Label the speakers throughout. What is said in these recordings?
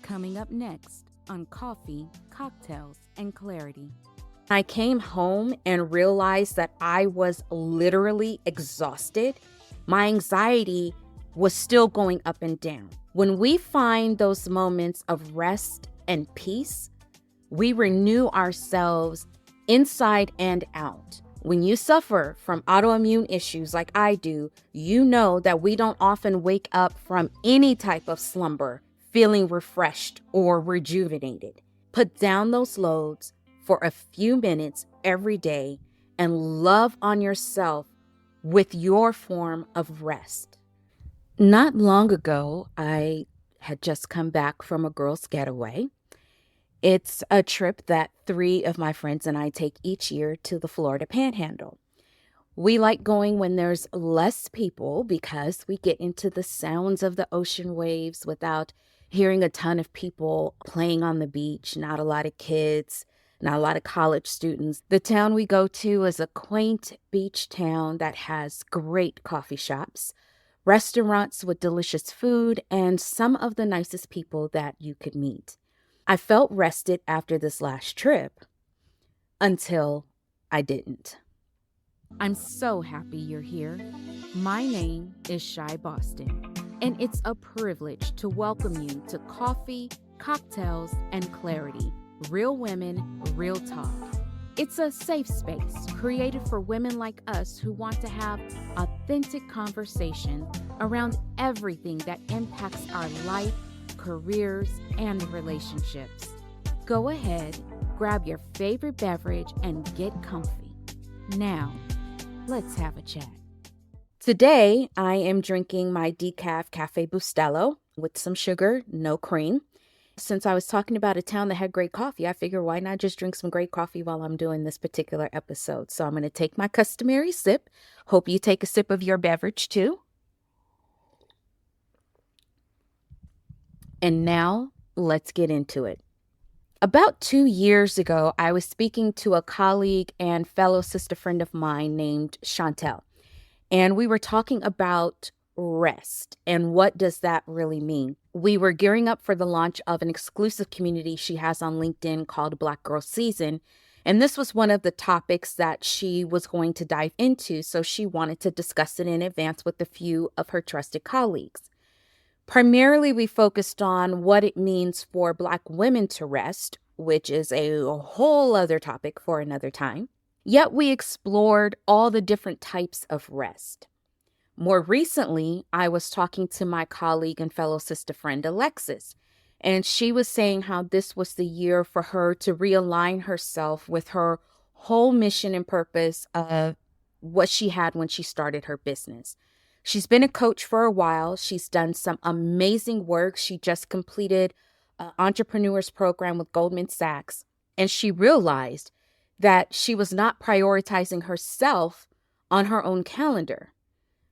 Speaker 1: coming up next on Coffee, Cocktails, and Clarity. I came home and realized that I was literally exhausted. My anxiety was still going up and down. When we find those moments of rest and peace, we renew ourselves inside and out. When you suffer from autoimmune issues like I do, you know that we don't often wake up from any type of slumber feeling refreshed or rejuvenated. Put down those loads for a few minutes every day and love on yourself with your form of rest. Not long ago, I had just come back from a girls' getaway. It's a trip that 3 of my friends and I take each year to the Florida Panhandle. We like going when there's less people because we get into the sounds of the ocean waves without hearing a ton of people playing on the beach, not a lot of kids, not a lot of college students. The town we go to is a quaint beach town that has great coffee shops, restaurants with delicious food, and some of the nicest people that you could meet. I felt rested after this last trip until I didn't. I'm so happy you're here. My name is Shy Boston, and it's a privilege to welcome you to Coffee, Cocktails, and Clarity. Real women, real talk. It's a safe space created for women like us who want to have authentic conversation around everything that impacts our life, careers, and relationships. Go ahead, grab your favorite beverage, and get comfy. Now, let's have a chat. Today, I am drinking my decaf Cafe Bustelo with some sugar, no cream. Since I was talking about a town that had great coffee, I figured why not just drink some great coffee while I'm doing this particular episode. So I'm going to take my customary sip. Hope you take a sip of your beverage too. And now, let's get into it. About 2 years ago, I was speaking to a colleague and fellow sister friend of mine named Chantel, and we were talking about rest and what does that really mean. We were gearing up for the launch of an exclusive community she has on LinkedIn called Black Girl Season, and this was one of the topics that she was going to dive into, so she wanted to discuss it in advance with a few of her trusted colleagues. Primarily, we focused on what it means for Black women to rest, which is a whole other topic for another time. Yet we explored all the different types of rest. More recently, I was talking to my colleague and fellow sister friend, Alexis, and she was saying how this was the year for her to realign herself with her whole mission and purpose of what she had when she started her business. She's been a coach for a while. She's done some amazing work. She just completed an entrepreneur's program with Goldman Sachs, and she realized that she was not prioritizing herself on her own calendar.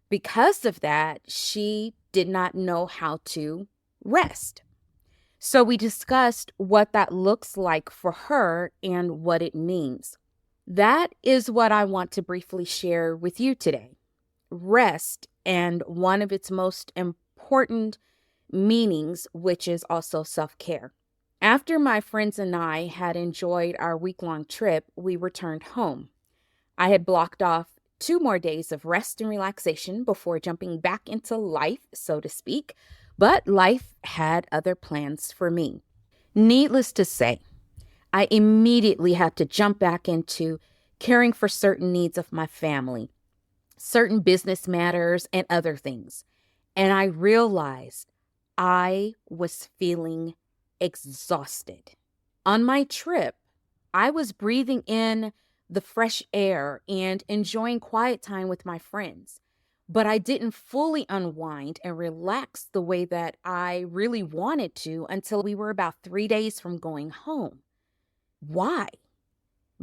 Speaker 1: Because of that, she did not know how to rest. So we discussed what that looks like for her and what it means. That is what I want to briefly share with you today. Rest and one of its most important meanings, which is also self-care. After my friends and I had enjoyed our week-long trip, we returned home. I had blocked off 2 more days of rest and relaxation before jumping back into life, so to speak, but life had other plans for me. Needless to say, I immediately had to jump back into caring for certain needs of my family, certain business matters, and other things. And I realized I was feeling exhausted. On my trip, I was breathing in the fresh air and enjoying quiet time with my friends, but I didn't fully unwind and relax the way that I really wanted to until we were about 3 days from going home. Why?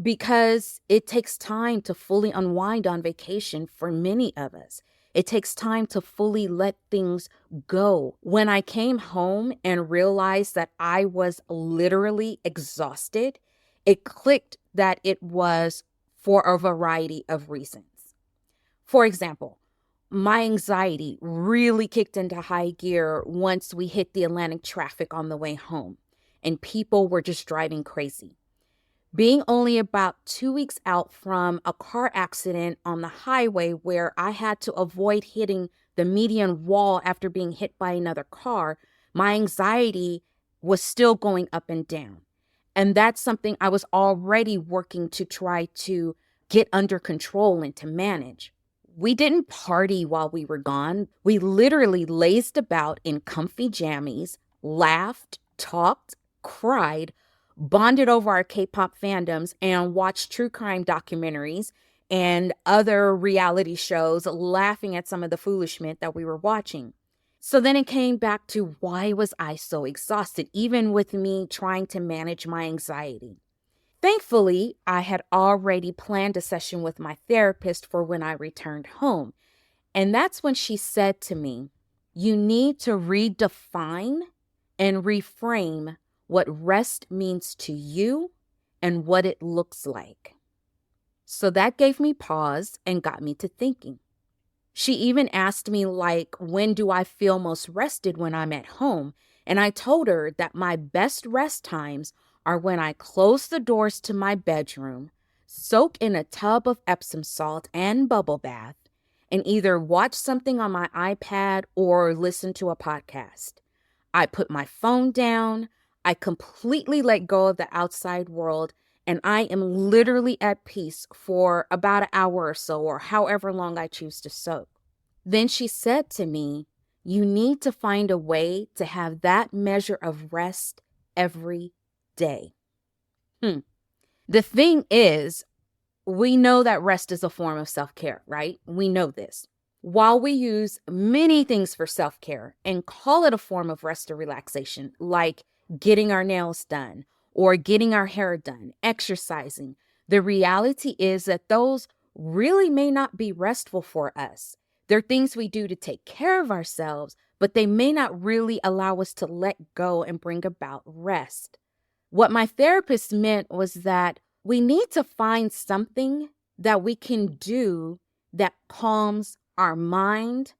Speaker 1: Because it takes time to fully unwind on vacation for many of us. It takes time to fully let things go. When I came home and realized that I was literally exhausted, it clicked that it was for a variety of reasons. For example, my anxiety really kicked into high gear once we hit the Atlantic traffic on the way home, and people were just driving crazy. Being only about 2 weeks out from a car accident on the highway where I had to avoid hitting the median wall after being hit by another car, my anxiety was still going up and down. And that's something I was already working to try to get under control and to manage. We didn't party while we were gone. We literally lazed about in comfy jammies, laughed, talked, cried, bonded over our K-pop fandoms, and watched true crime documentaries and other reality shows, laughing at some of the foolishment that we were watching. So then it came back to, why was I so exhausted, even with me trying to manage my anxiety? Thankfully, I had already planned a session with my therapist for when I returned home. And that's when she said to me, you need to redefine and reframe what rest means to you and what it looks like. So that gave me pause and got me to thinking. She even asked me, when do I feel most rested when I'm at home? And I told her that my best rest times are when I close the doors to my bedroom, soak in a tub of Epsom salt and bubble bath, and either watch something on my iPad or listen to a podcast. I put my phone down, I completely let go of the outside world, and I am literally at peace for about an hour or so, or however long I choose to soak. Then she said to me, you need to find a way to have that measure of rest every day. The thing is, we know that rest is a form of self-care, right? We know this. While we use many things for self-care and call it a form of rest or relaxation, like getting our nails done or getting our hair done, exercising, the reality is that those really may not be restful for us. They're things we do to take care of ourselves, but they may not really allow us to let go and bring about rest. What my therapist meant was that we need to find something that we can do that calms our mind,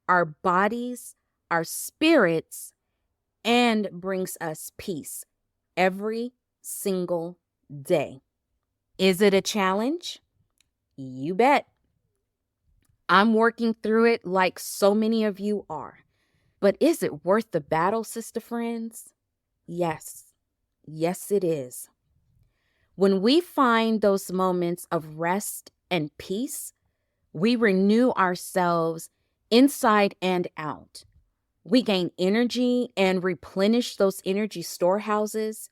Speaker 1: our bodies, our spirits, and brings us peace every single day. Is it a challenge? You bet. I'm working through it like so many of you are. But is it worth the battle, sister friends? Yes. Yes, it is. When we find those moments of rest and peace, we renew ourselves inside and out. We gain energy and replenish those energy storehouses.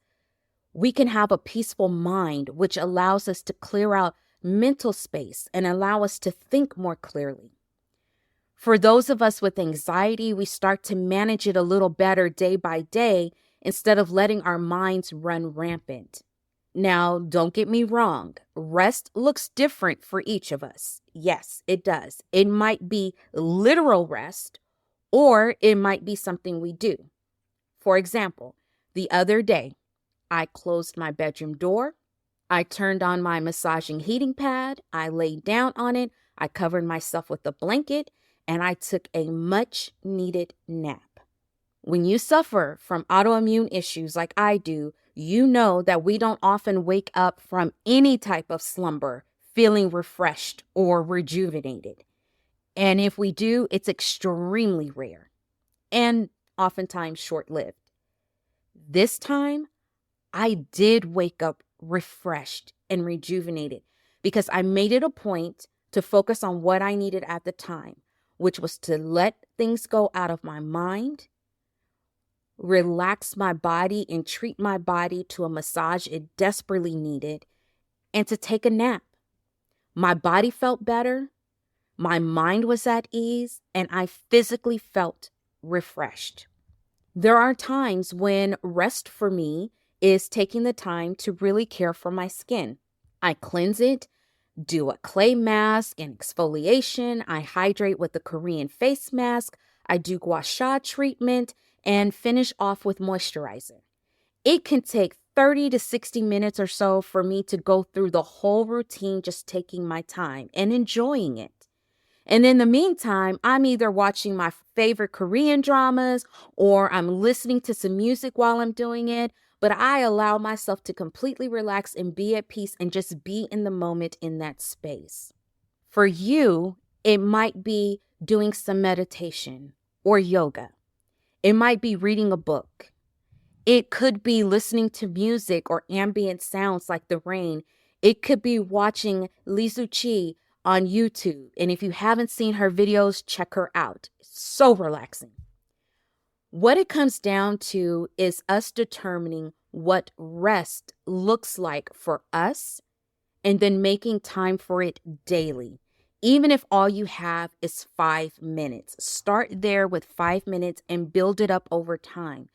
Speaker 1: We can have a peaceful mind, which allows us to clear out mental space and allow us to think more clearly. For those of us with anxiety, we start to manage it a little better day by day instead of letting our minds run rampant. Now, don't get me wrong. Rest looks different for each of us. Yes, it does. It might be literal rest, or it might be something we do. For example, the other day, I closed my bedroom door. I turned on my massaging heating pad. I laid down on it. I covered myself with a blanket, and I took a much needed nap. When you suffer from autoimmune issues like I do, you know that we don't often wake up from any type of slumber feeling refreshed or rejuvenated. And if we do, it's extremely rare and oftentimes short-lived. This time, I did wake up refreshed and rejuvenated because I made it a point to focus on what I needed at the time, which was to let things go out of my mind, relax my body and treat my body to a massage it desperately needed, and to take a nap. My body felt better, my mind was at ease, and I physically felt refreshed. There are times when rest for me is taking the time to really care for my skin. I cleanse it, do a clay mask and exfoliation. I hydrate with the Korean face mask. I do gua sha treatment and finish off with moisturizer. It can take 30 to 60 minutes or so for me to go through the whole routine, just taking my time and enjoying it. And in the meantime, I'm either watching my favorite Korean dramas or I'm listening to some music while I'm doing it. But I allow myself to completely relax and be at peace and just be in the moment in that space. For you, it might be doing some meditation or yoga. It might be reading a book. It could be listening to music or ambient sounds like the rain. It could be watching Lizu Chi on YouTube. And if you haven't seen her videos, check her out. It's so relaxing. What it comes down to is us determining what rest looks like for us and then making time for it daily. Even if all you have is 5 minutes, start there with 5 minutes and build it up over time.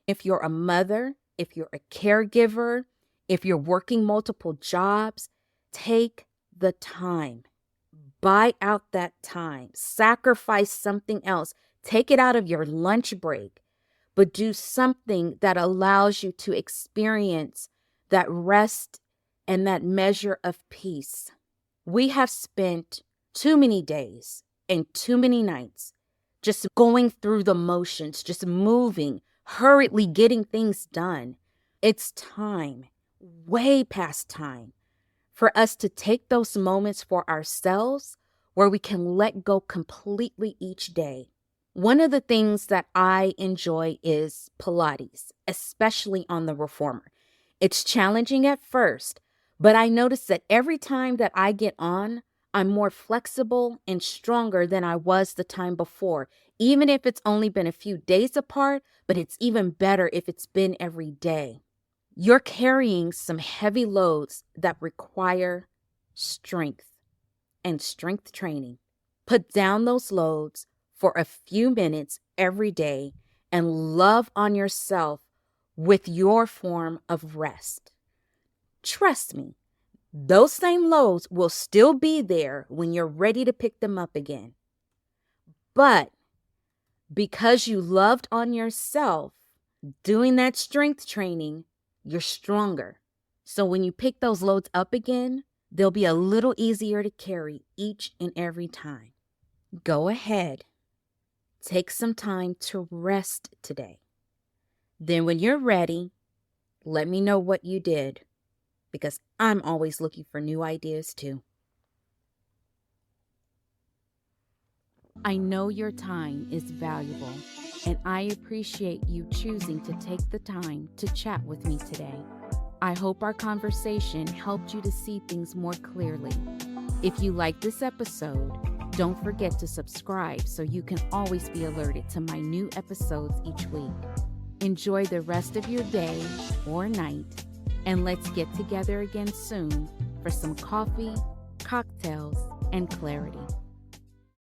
Speaker 1: If you're a mother, if you're a caregiver, if you're working multiple jobs, take the time. Buy out that time. Sacrifice something else. Take it out of your lunch break, but do something that allows you to experience that rest and that measure of peace. We have spent too many days and too many nights just going through the motions, just moving, hurriedly getting things done. It's time, way past time, for us to take those moments for ourselves where we can let go completely each day. One of the things that I enjoy is Pilates, especially on the reformer. It's challenging at first, but I notice that every time that I get on, I'm more flexible and stronger than I was the time before, even if it's only been a few days apart, but it's even better if it's been every day. You're carrying some heavy loads that require strength and strength training. Put down those loads for a few minutes every day and love on yourself with your form of rest. Trust me, those same loads will still be there when you're ready to pick them up again. But because you loved on yourself, doing that strength training, you're stronger. So when you pick those loads up again, they'll be a little easier to carry each and every time. Go ahead. Take some time to rest today. Then when you're ready, let me know what you did, because I'm always looking for new ideas too. I know your time is valuable, and I appreciate you choosing to take the time to chat with me today. I hope our conversation helped you to see things more clearly. If you like this episode, don't forget to subscribe so you can always be alerted to my new episodes each week. Enjoy the rest of your day or night, and let's get together again soon for some coffee, cocktails, and clarity.